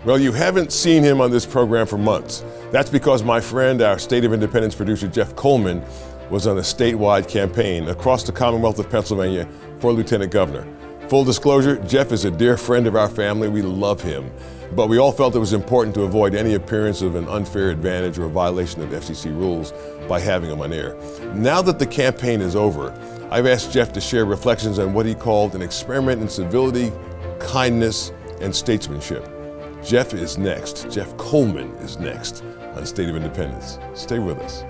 Well, you haven't seen him on this program for months. That's because my friend, our State of Independence producer, Jeff Coleman, was on a statewide campaign across the Commonwealth of Pennsylvania for Lieutenant Governor. Full disclosure, Jeff is a dear friend of our family. We love him. But we all felt it was important to avoid any appearance of an unfair advantage or a violation of FCC rules by having him on air. Now that the campaign is over, I've asked Jeff to share reflections on what he called an experiment in civility, kindness, and statesmanship. Jeff is next. Jeff Coleman is next on State of Independence. Stay with us.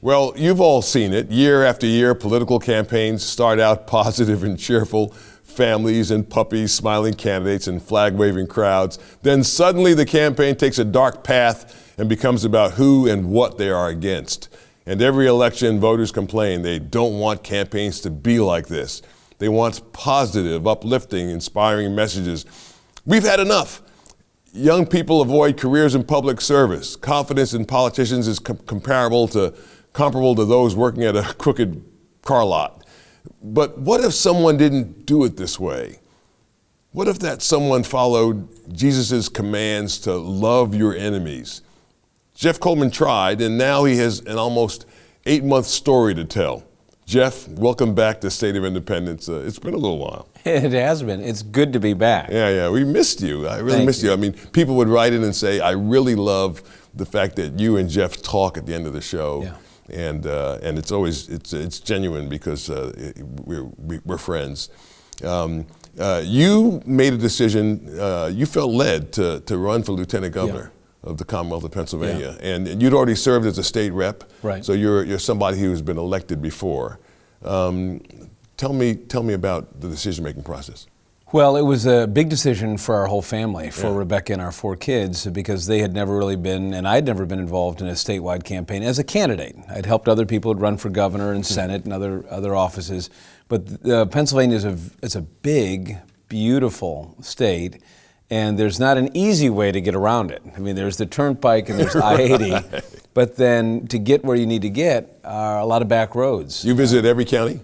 Well, you've all seen it. Year after year, political campaigns start out positive and cheerful. Families and puppies, smiling candidates and flag-waving crowds. Then suddenly the campaign takes a dark path and becomes about who and what they are against. And every election, voters complain they don't want campaigns to be like this. They want positive, uplifting, inspiring messages. We've had enough. Young people avoid careers in public service. Confidence in politicians is comparable to those working at a crooked car lot. But what if someone didn't do it this way? What if that someone followed Jesus' commands to love your enemies? Jeff Coleman tried, and now he has an almost 8-month story to tell. Jeff, welcome back to State of Independence. It's been a little while. It has been. It's good to be back. Yeah, we missed you. I really missed you. I mean, people would write in and say, I really love the fact that you and Jeff talk at the end of the show. Yeah. And it's always it's genuine because we're friends. You made a decision. You felt led to run for Lieutenant Governor of the Commonwealth of Pennsylvania, and you'd already served as a state rep. Right. So you're somebody who's been elected before. Tell me about the decision-making process. Well, it was a big decision for our whole family, for Rebecca and our 4 kids, because they had never really been, and I'd never been involved in a statewide campaign as a candidate. I'd helped other people who'd run for governor and Senate and other offices. But Pennsylvania is a big, beautiful state, and there's not an easy way to get around it. I mean, there's the Turnpike and there's I-80, but then to get where you need to get are a lot of back roads. You visit every county?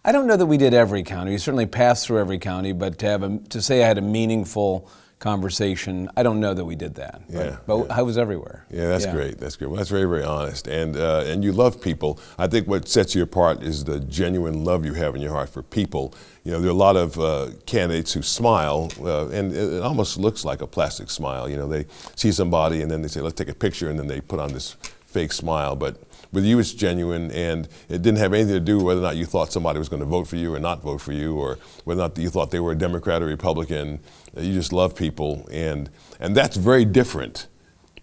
I don't know that we did every county. We certainly passed through every county, but to say I had a meaningful conversation, I don't know that we did that. But I was everywhere. Yeah, that's great. That's great. Well, that's very, very honest. And you love people. I think what sets you apart is the genuine love you have in your heart for people. You know, there are a lot of candidates who smile, and it almost looks like a plastic smile. You know, they see somebody and then they say, let's take a picture, and then they put on this fake smile. But with you, it's genuine, and it didn't have anything to do with whether or not you thought somebody was going to vote for you or not vote for you, or whether or not you thought they were a Democrat or Republican. You just love people, and that's very different.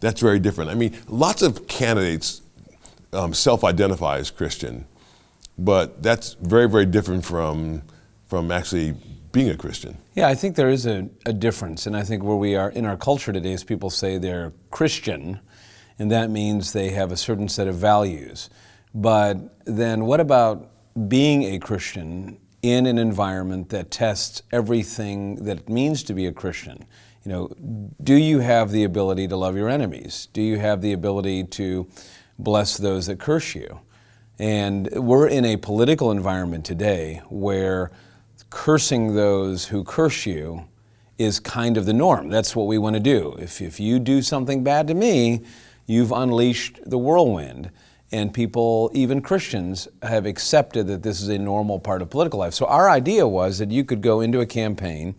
That's very different. I mean, lots of candidates self-identify as Christian, but that's very, very different from actually being a Christian. Yeah, I think there is a difference, and I think where we are in our culture today is people say they're Christian, and that means they have a certain set of values. But then what about being a Christian in an environment that tests everything that it means to be a Christian? You know, do you have the ability to love your enemies? Do you have the ability to bless those that curse you? And we're in a political environment today where cursing those who curse you is kind of the norm. That's what we want to do. If you do something bad to me, you've unleashed the whirlwind. And people, even Christians, have accepted that this is a normal part of political life. So our idea was that you could go into a campaign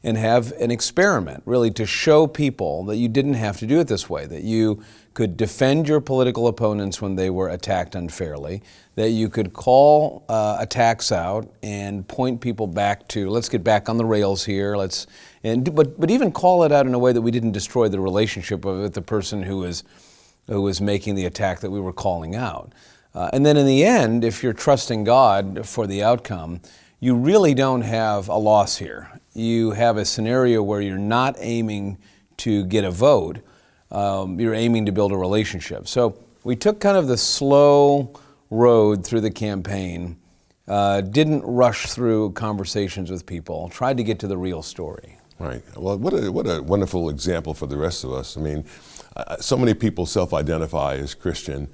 and have an experiment, really to show people that you didn't have to do it this way, that you could defend your political opponents when they were attacked unfairly, that you could call attacks out and point people back to, let's get back on the rails here, but even call it out in a way that we didn't destroy the relationship with the person who was making the attack that we were calling out. And then in the end, if you're trusting God for the outcome, you really don't have a loss here. You have a scenario where you're not aiming to get a vote, you're aiming to build a relationship. So we took kind of the slow road through the campaign, didn't rush through conversations with people, tried to get to the real story. Right. Well, what a wonderful example for the rest of us. I mean, so many people self-identify as Christian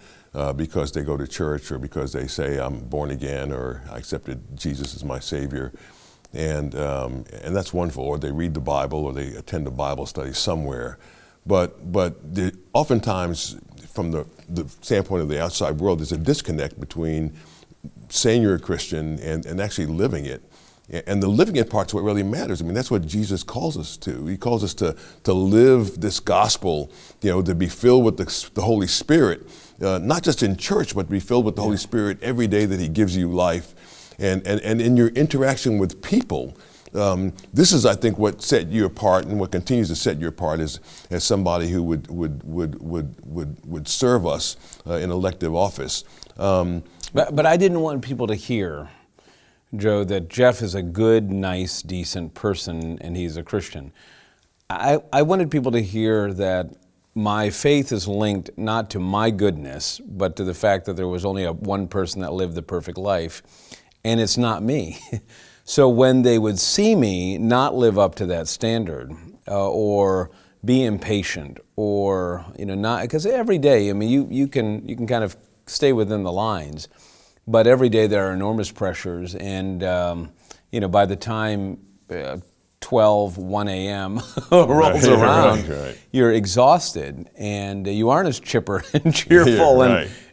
because they go to church or because they say I'm born again or I accepted Jesus as my Savior, and that's wonderful. Or they read the Bible or they attend a Bible study somewhere, but oftentimes from the standpoint of the outside world, there's a disconnect between saying you're a Christian and actually living it. And the living it part's what really matters. I mean, that's what Jesus calls us to. He calls us to live this gospel, to be filled with the Holy Spirit, not just in church, but to be filled with the Holy Spirit every day that He gives you life. And in your interaction with people, this is, I think, what set you apart and what continues to set you apart as somebody who would serve us in elective office. But I didn't want people to hear, Joe, that Jeff is a good, nice, decent person and he's a Christian. I wanted people to hear that my faith is linked not to my goodness, but to the fact that there was only one person that lived the perfect life, and it's not me. So when they would see me not live up to that standard, or be impatient, or not, because every day, I mean, you can kind of stay within the lines. But every day there are enormous pressures, and by the time 1 a.m. rolls around, you're exhausted, and you aren't as chipper and cheerful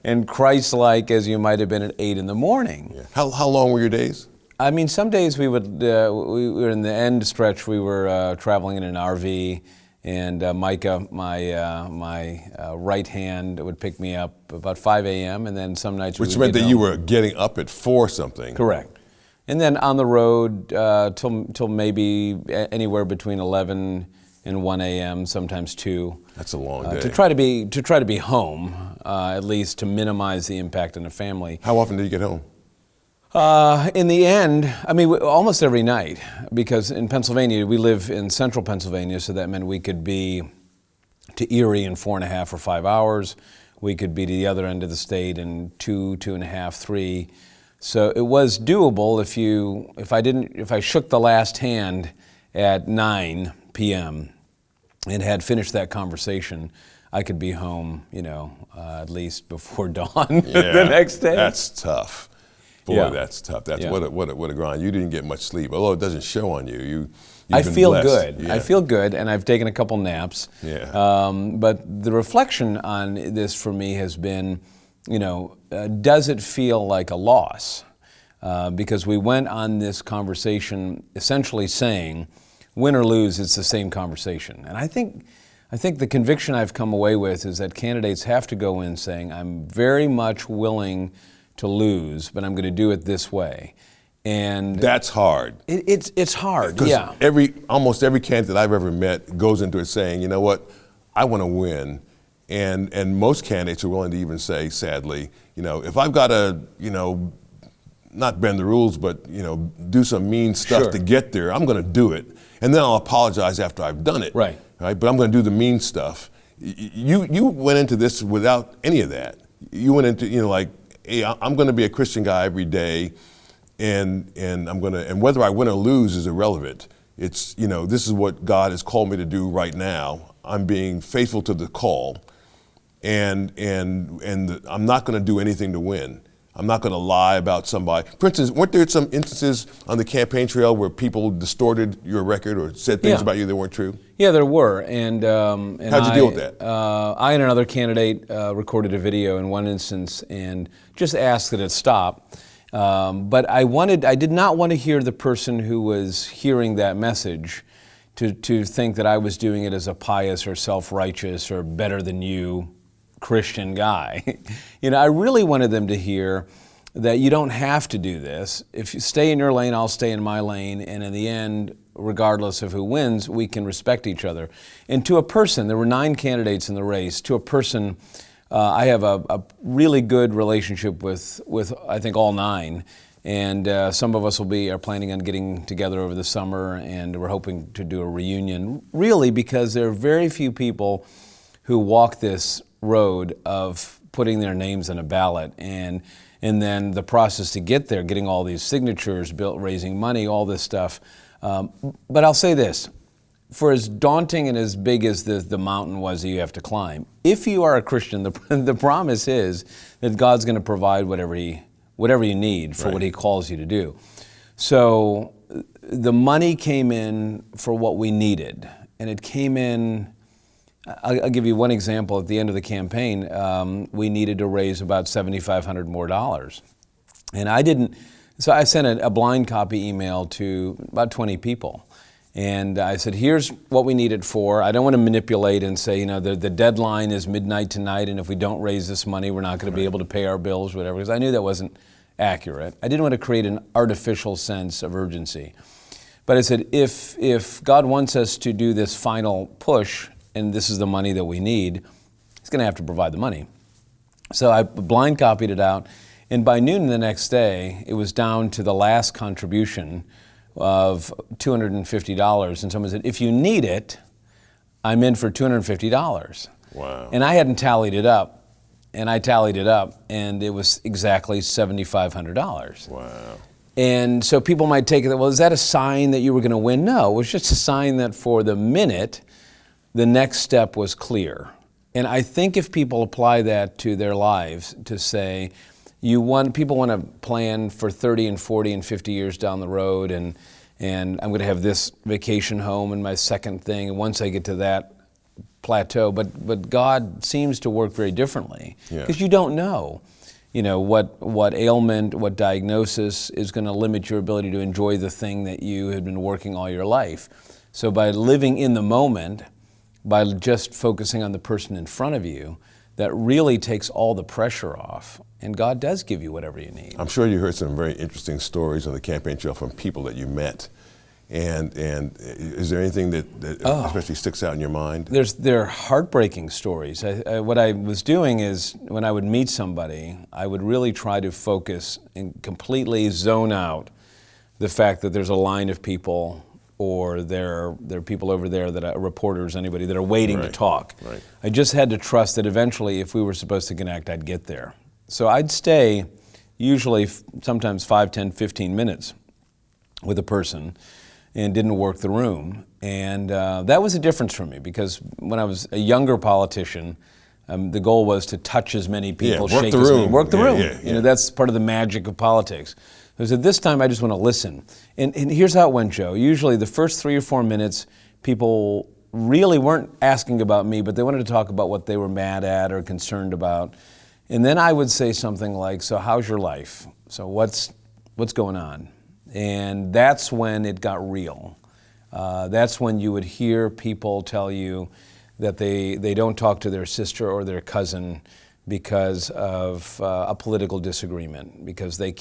and Christ-like as you might have been at 8 in the morning. Yeah. How long were your days? I mean, some days we were in the end stretch. We were traveling in an RV. And Micah, my right hand, would pick me up about 5 a.m. and then some nights Which meant that you were getting up at 4 something. Correct. And then on the road till maybe anywhere between 11 and 1 a.m., sometimes 2. That's a long day. To try to be home, at least to minimize the impact on the family. How often did you get home? In the end, I mean, almost every night, because in Pennsylvania, we live in central Pennsylvania, so that meant we could be to Erie in 4.5 or 5 hours. We could be to the other end of the state in 2.5, 3. So it was doable if I shook the last hand at 9 p.m. and had finished that conversation, I could be home, at least before dawn the next day. That's tough. Boy, that's tough. That's what a grind. You didn't get much sleep, although it doesn't show on you. I feel good. Yeah. I feel good, and I've taken a couple naps. Yeah. But the reflection on this for me has been, does it feel like a loss? Because we went on this conversation essentially saying, win or lose, it's the same conversation. And I think the conviction I've come away with is that candidates have to go in saying, I'm very much willing to lose, but I'm going to do it this way. And that's hard. It's hard, yeah. Almost every candidate I've ever met goes into it saying, you know what, I want to win. And most candidates are willing to even say, sadly, if I've got to, not bend the rules, but, do some mean stuff to get there, I'm going to do it. And then I'll apologize after I've done it. Right? But I'm going to do the mean stuff. You went into this without any of that. You went into, hey, I'm going to be a Christian guy every day, and whether I win or lose is irrelevant. It's, this is what God has called me to do right now. I'm being faithful to the call, and I'm not going to do anything to win. I'm not going to lie about somebody. For instance, weren't there some instances on the campaign trail where people distorted your record or said things about you that weren't true? Yeah, there were. And how'd you deal with that? I and another candidate recorded a video in one instance and just asked that it stop. But I did not want to hear the person who was hearing that message to think that I was doing it as a pious or self-righteous or better than you Christian guy. I really wanted them to hear that you don't have to do this. If you stay in your lane, I'll stay in my lane, and in the end, regardless of who wins, we can respect each other. And to a person, there were 9 candidates in the race, to a person, I have a really good relationship with I think all 9. And some of us are planning on getting together over the summer, and we're hoping to do a reunion, really because there are very few people who walk this road of putting their names on a ballot and then the process to get there, getting all these signatures, raising money, all this stuff. But I'll say this, for as daunting and as big as the mountain was that you have to climb, if you are a Christian, the promise is that God's going to provide whatever you need for what He calls you to do. So the money came in for what we needed, and it came in. I'll give you one example. At the end of the campaign, we needed to raise about $7,500 more dollars, and so I sent a blind copy email to about 20 people. And I said, here's what we need it for. I don't want to manipulate and say, the deadline is midnight tonight, and if we don't raise this money, we're not going to be able to pay our bills, whatever, because I knew that wasn't accurate. I didn't want to create an artificial sense of urgency. But I said, if God wants us to do this final push, and this is the money that we need, He's going to have to provide the money. So I blind copied it out, and by noon the next day, it was down to the last contribution of $250, and someone said, if you need it, I'm in for $250. Wow. And I hadn't tallied it up, and I tallied it up, and it was exactly $7,500. Wow. And so people might take it, well, is that a sign that you were going to win? No, it was just a sign that for the minute, the next step was clear. And I think if people apply that to their lives, to say, people want to plan for 30 and 40 and 50 years down the road, and I'm going to have this vacation home and my second thing, and once I get to that plateau. But God seems to work very differently, because you don't know, what ailment, what diagnosis is going to limit your ability to enjoy the thing that you had been working all your life. So by living in the moment, by just focusing on the person in front of you, that really takes all the pressure off, and God does give you whatever you need. I'm sure you heard some very interesting stories on the campaign trail from people that you met. And is there anything that especially sticks out in your mind? There are heartbreaking stories. What I was doing is, when I would meet somebody, I would really try to focus and completely zone out the fact that there's a line of people, or there are people over there that are reporters, anybody that are waiting to talk. Right. I just had to trust that eventually, if we were supposed to connect, I'd get there. So I'd stay usually sometimes 5, 10, 15 minutes with a person and didn't work the room. And that was a difference for me, because when I was a younger politician, the goal was to touch as many people, work shake the as room. many, work the room. Yeah. That's part of the magic of politics. So this time I just want to listen. And here's how it went, Joe. Usually the first 3 or 4 minutes, people really weren't asking about me, but they wanted to talk about what they were mad at or concerned about. And then I would say something like, so how's your life? So what's going on? And that's when it got real. That's when you would hear people tell you that they don't talk to their sister or their cousin because of a political disagreement, because they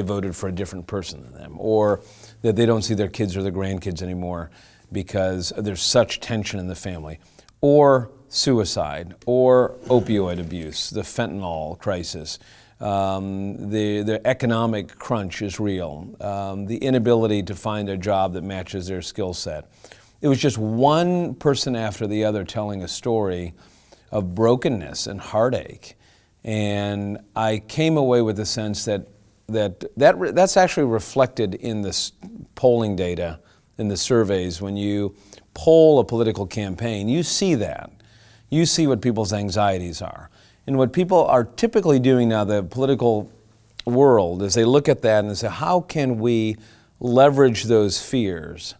voted for a different person than them, or that they don't see their kids or their grandkids anymore because there's such tension in the family, or suicide, or opioid abuse, the fentanyl crisis. The economic crunch is real. The inability to find a job that matches their skill set. It was just one person after the other telling a story of brokenness and heartache. And I came away with the sense that's actually reflected in the polling data, in the surveys. When you poll a political campaign, you see that. You see what people's anxieties are. And what people are typically doing now, the political world, is they look at that and they say, how can we leverage those fears?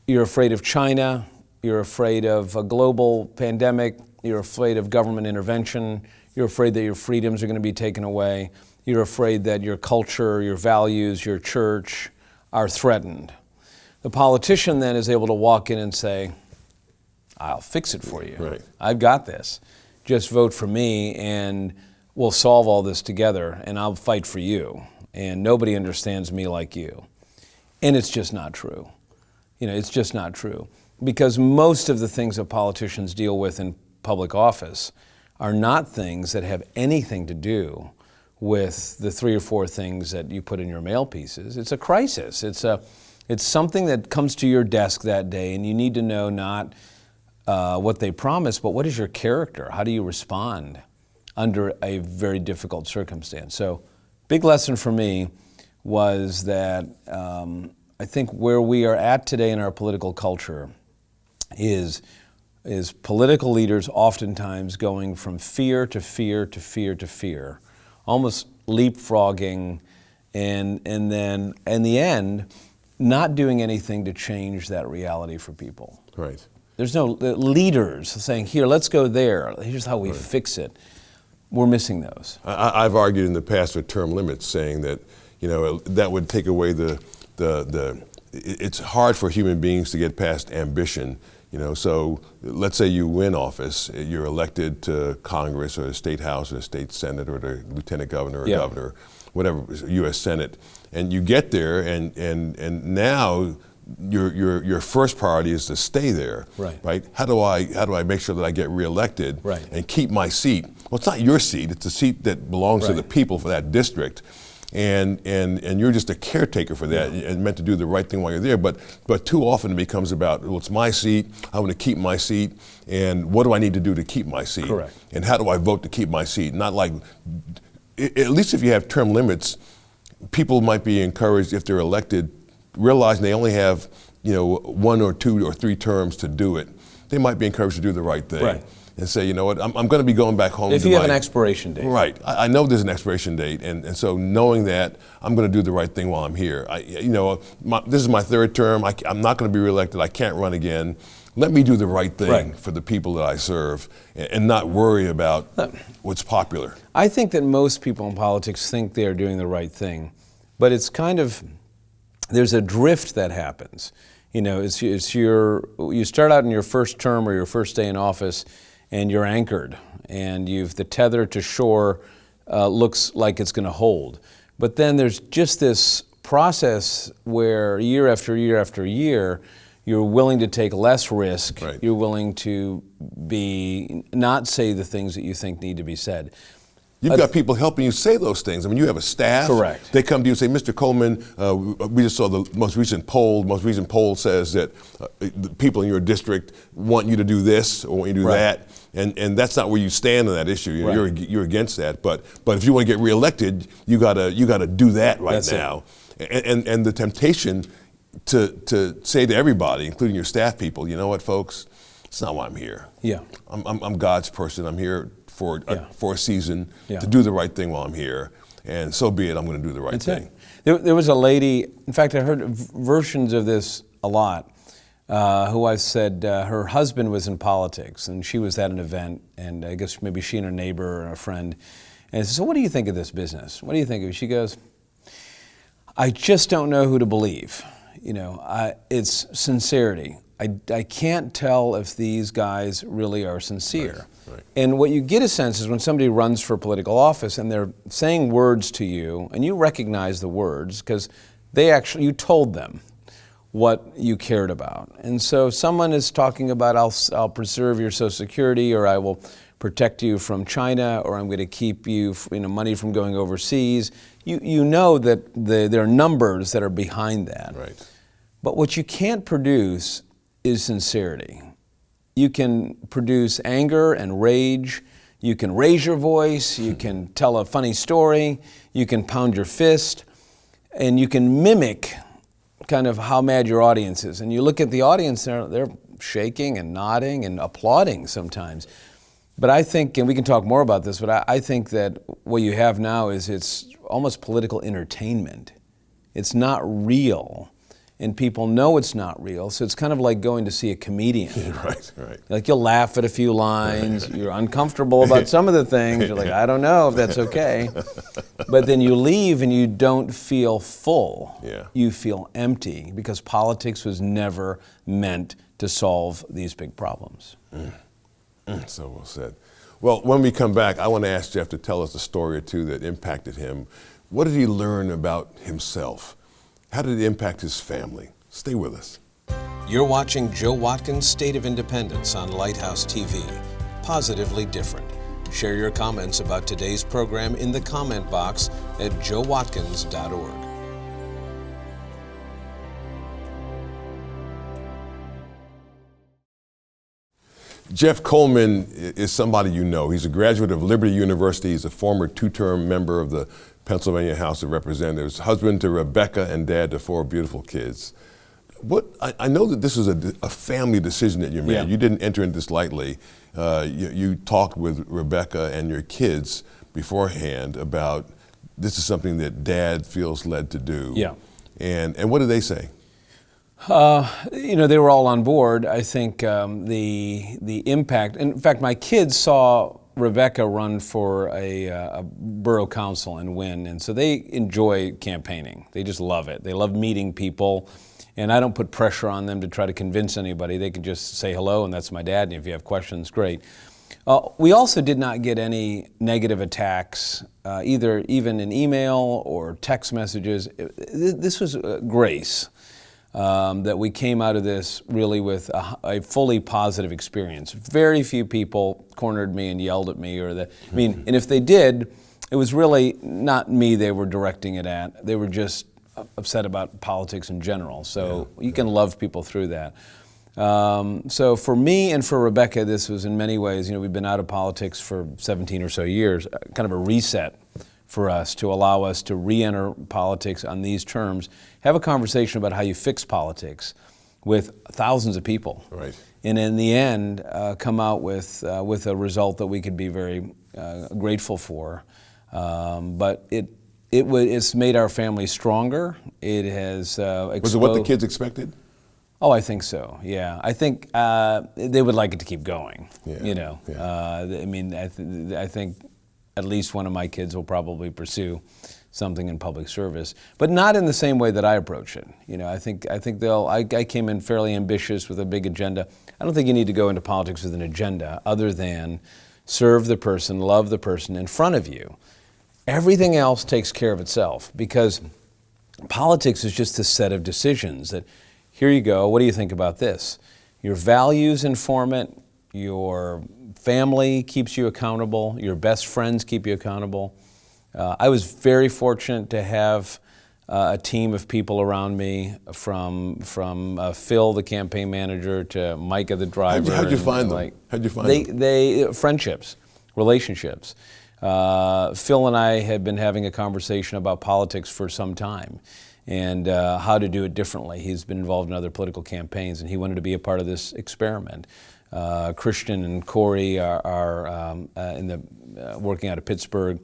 You're afraid of China, you're afraid of a global pandemic, you're afraid of government intervention, you're afraid that your freedoms are going to be taken away, you're afraid that your culture, your values, your church are threatened. The politician then is able to walk in and say, I'll fix it for you. Right. I've got this. Just vote for me and we'll solve all this together, and I'll fight for you. And nobody understands me like you. And it's just not true. It's just not true. Because most of the things that politicians deal with in public office are not things that have anything to do with the 3 or 4 things that you put in your mail pieces. It's a crisis. It's something that comes to your desk that day, and you need to know not what they promise, but what is your character? How do you respond under a very difficult circumstance? So, big lesson for me was that I think where we are at today in our political culture is political leaders oftentimes going from fear to fear to fear to fear, almost leapfrogging, and then in the end, not doing anything to change that reality for people. Right. There's no leaders saying, here, let's go there. Here's how we fix it. We're missing those. I've argued in the past for term limits, saying that, that would take away it's hard for human beings to get past ambition. So let's say you win office, you're elected to Congress or the state house or the state senate or the lieutenant governor or governor, whatever, U.S. Senate, and you get there, and now your first priority is to stay there, right? How do I make sure that I get reelected and keep my seat? Well, it's not your seat; it's a seat that belongs to the people for that district. And you're just a caretaker for that and meant to do the right thing while you're there. But too often it becomes about, well, it's my seat, I want to keep my seat, and what do I need to do to keep my seat? Correct. And how do I vote to keep my seat? Not like, at least if you have term limits, people might be encouraged, if they're elected, realizing they only have 1 or 2 or 3 terms to do it. They might be encouraged to do the right thing. And say, you know what, I'm going to be going back home. If you have an expiration date. Right. I know there's an expiration date, and so knowing that, I'm going to do the right thing while I'm here. This is my 3rd term. I'm not going to be reelected. I can't run again. Let me do the right thing for the people that I serve and not worry about what's popular. I think that most people in politics think they are doing the right thing, but it's kind of, there's a drift that happens. You start out in your first term or your first day in office, and you're anchored, and the tether to shore looks like it's going to hold. But then there's just this process where year after year after year, you're willing to take less risk. You're willing to not say the things that you think need to be said. You've got people helping you say those things. I mean, you have a staff. Correct. They come to you and say, Mr. Coleman, we just saw the most recent poll. The most recent poll says that the people in your district want you to do this or want you to do that. And that's not where you stand on that issue. You're against that. But if you want to get reelected, you gotta do that that's now. And the temptation to say to everybody, including your staff people, you know what, folks, it's not why I'm here. I'm God's person. I'm here for a season to do the right thing while I'm here, and so be it. I'm going to do the right thing. There was a lady. In fact, I heard versions of this a lot. Who I said her husband was in politics, and she was at an event, and I guess maybe she and her neighbor or a friend, and I said, "So what do you think of this business? What do you think of it?" She goes, "I just don't know who to believe. It's sincerity. I can't tell if these guys really are sincere." And what you get a sense is when somebody runs for political office and they're saying words to you, and you recognize the words because you told them what you cared about. And so someone is talking about, I'll preserve your Social Security, or I will protect you from China, or I'm going to keep you money from going overseas. You know that there are numbers that are behind that. But what you can't produce is sincerity. You can produce anger and rage. You can raise your voice. You can tell a funny story. You can pound your fist. And you can mimic kind of how mad your audience is. And you look at the audience, they're shaking and nodding and applauding sometimes. But I think, and we can talk more about this, but I think that what you have now is it's almost political entertainment. It's not real. And people know it's not real, so it's kind of like going to see a comedian. Right. Like you'll laugh at a few lines, you're uncomfortable about some of the things, you're like, I don't know if that's okay. But then you leave and you don't feel full. You feel empty, because politics was never meant to solve these big problems. So well said. Well, when we come back, I want to ask Jeff to tell us a story or two that impacted him. What did he learn about himself? How did it impact his family? Stay with us. You're watching Joe Watkins' State of Independence on Lighthouse TV. Positively different. Share your comments about today's program in the comment box at joewatkins.org. Jeff Coleman is somebody you know. He's a graduate of Liberty University. He's a former 2-term member of the Pennsylvania House of Representatives, husband to Rebecca and dad to 4 beautiful kids. I know that this was a family decision that you made. Yeah. You didn't enter into this lightly. You talked with Rebecca and your kids beforehand about this is something that Dad feels led to do. Yeah. And what did they say? They were all on board. I think the impact. In fact, my kids saw Rebecca run for a borough council and win, and so they enjoy campaigning. They just love it. They love meeting people, and I don't put pressure on them to try to convince anybody. They can just say hello, and that's my dad, and if you have questions, great. We also did not get any negative attacks, even in email or text messages. This was grace. That we came out of this really with a fully positive experience. Very few people cornered me and yelled at me, and if they did, it was really not me they were directing it at. They were just upset about politics in general. So you can love people through that. So for me and for Rebecca, this was in many ways, we've been out of politics for 17 or so years, kind of a reset for us to allow us to re-enter politics on these terms, have a conversation about how you fix politics with thousands of people. Right. And in the end, come out with a result that we could be very grateful for. But it's made our family stronger. It has Was it what the kids expected? Oh, I think so. Yeah, I think they would like it to keep going. Yeah. I think at least one of my kids will probably pursue something in public service, but not in the same way that I approach it. I think I came in fairly ambitious with a big agenda. I don't think you need to go into politics with an agenda other than serve the person, love the person in front of you. Everything else takes care of itself, because politics is just a set of decisions that, here you go, what do you think about this? Your values inform it, your family keeps you accountable, your best friends keep you accountable. I was very fortunate to have a team of people around me, from Phil, the campaign manager, to Micah, the driver. How'd you find them? How'd you find them? They friendships, relationships. Phil and I had been having a conversation about politics for some time, and how to do it differently. He's been involved in other political campaigns, and he wanted to be a part of this experiment. Christian and Corey are working out of Pittsburgh.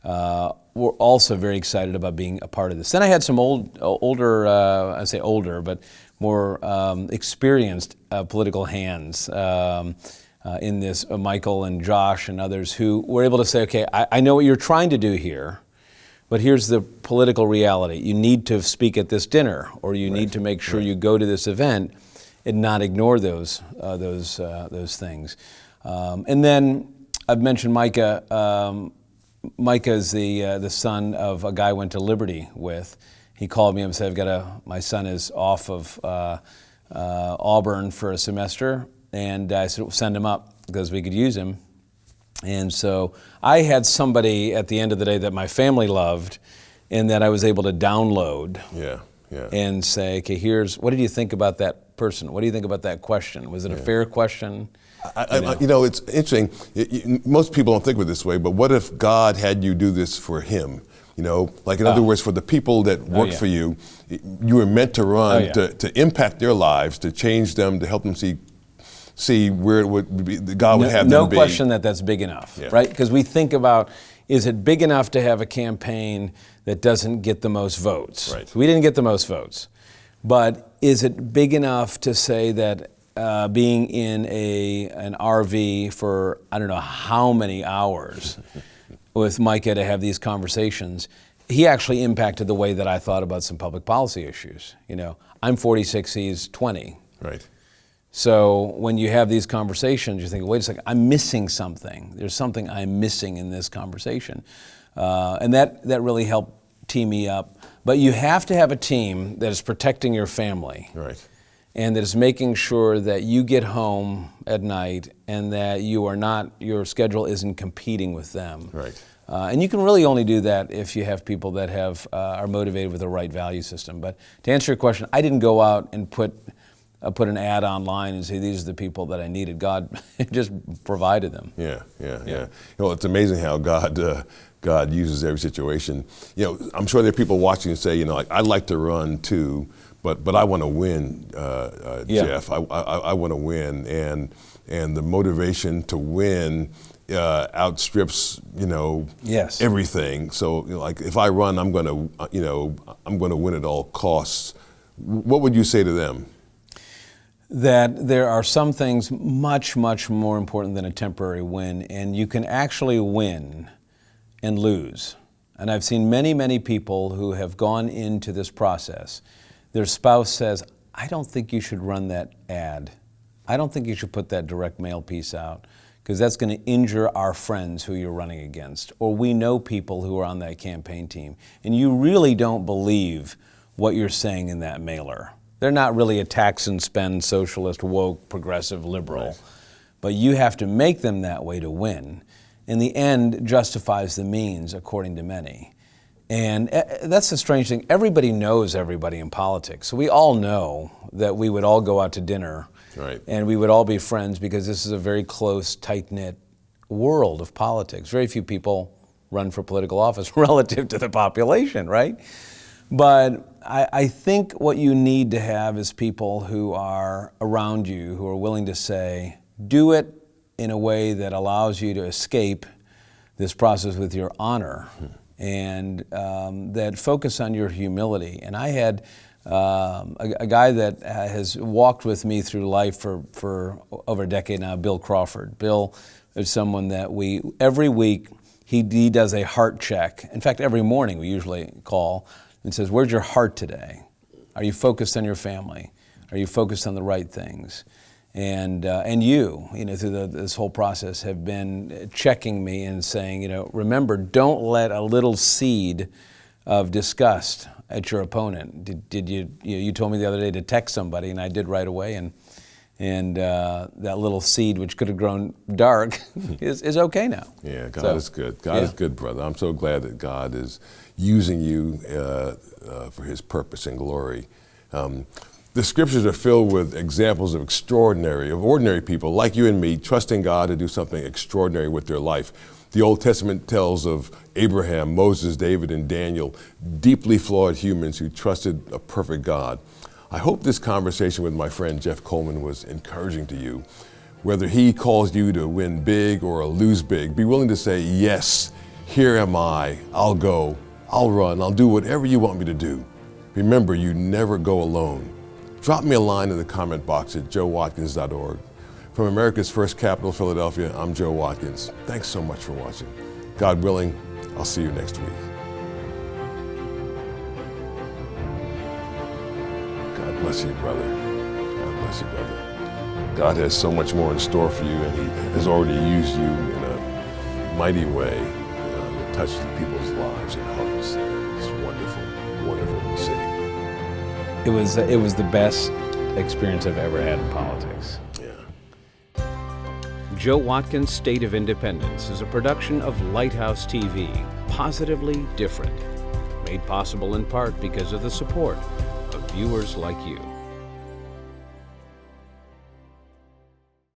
We're also very excited about being a part of this. Then I had some older, I say older, but more experienced political hands in this, Michael and Josh and others, who were able to say, okay, I know what you're trying to do here, but here's the political reality. You need to speak at this dinner, or you need to make sure you go to this event and not ignore those things. And then I've mentioned Micah. Micah's the son of a guy I went to Liberty with. He called me up and said, my son is off of Auburn for a semester, and I said, send him up because we could use him. And so I had somebody at the end of the day that my family loved, and that I was able to download. And say, okay, what did you think about that person? What do you think about that question? Was it a fair question? It's interesting. Most people don't think of it this way, but what if God had you do this for him? Like in other words, for the people that work for you, you were meant to run to impact their lives, to change them, to help them see where it would be, God would have them be. No question that's big enough, right? Because we think about, is it big enough to have a campaign that doesn't get the most votes? Right. We didn't get the most votes. But is it big enough to say that being in an RV for I don't know how many hours with Micah to have these conversations, he actually impacted the way that I thought about some public policy issues. I'm 46, he's 20. Right. So when you have these conversations, you think, wait a second, I'm missing something. There's something I'm missing in this conversation. And that really helped tee me up. But you have to have a team that is protecting your family. Right. And that is making sure that you get home at night and that your schedule isn't competing with them. Right. And you can really only do that if you have people that are motivated with the right value system. But to answer your question, I didn't go out and put an ad online and say, these are the people that I needed. God just provided them. Yeah. It's amazing how God uses every situation. I'm sure there are people watching and say, I'd like to run too, but I want to win, Yeah. Jeff. I want to win, and the motivation to win outstrips Yes. everything. So like if I run, I'm going to win at all costs. What would you say to them? That there are some things much, much more important than a temporary win, and you can actually win and lose. And I've seen many, many people who have gone into this process. Their spouse says, I don't think you should run that ad. I don't think you should put that direct mail piece out because that's going to injure our friends who you're running against. Or we know people who are on that campaign team, and you really don't believe what you're saying in that mailer. They're not really a tax and spend, socialist, woke, progressive, liberal. Right. But you have to make them that way to win. In the end, justifies the means, according to many. And that's the strange thing. Everybody knows everybody in politics. So we all know that we would all go out to dinner, Right. and we would all be friends because this is a very close, tight-knit world of politics. Very few people run for political office relative to the population, right? But I think what you need to have is people who are around you, who are willing to say, do it in a way that allows you to escape this process with your honor, and that focus on your humility. And I had a guy that has walked with me through life for over a decade now, Bill Crawford. Bill is someone that every week, he does a heart check. In fact, every morning we usually call and says, where's your heart today? Are you focused on your family? Are you focused on the right things? And you through this whole process have been checking me and saying, remember, don't let a little seed of disgust at your opponent. Did you told me the other day to text somebody, and I did right away, and that little seed, which could have grown dark, is okay now. Yeah, God is good. God is good, brother. I'm so glad that God is using you for His purpose and glory. The scriptures are filled with examples of ordinary people like you and me, trusting God to do something extraordinary with their life. The Old Testament tells of Abraham, Moses, David, and Daniel, deeply flawed humans who trusted a perfect God. I hope this conversation with my friend Jeff Coleman was encouraging to you. Whether he calls you to win big or lose big, be willing to say, yes, here am I, I'll go, I'll run, I'll do whatever you want me to do. Remember, you never go alone. Drop me a line in the comment box at joewatkins.org. From America's first capital, Philadelphia, I'm Joe Watkins. Thanks so much for watching. God willing, I'll see you next week. God bless you, brother. God bless you, brother. God has so much more in store for you, and He has already used you in a mighty way to touch people's lives and hearts. It's wonderful, wonderful to see. It was the best experience I've ever had in politics. Yeah. Joe Watkins' State of Independence is a production of Lighthouse TV, positively different. Made possible in part because of the support of viewers like you.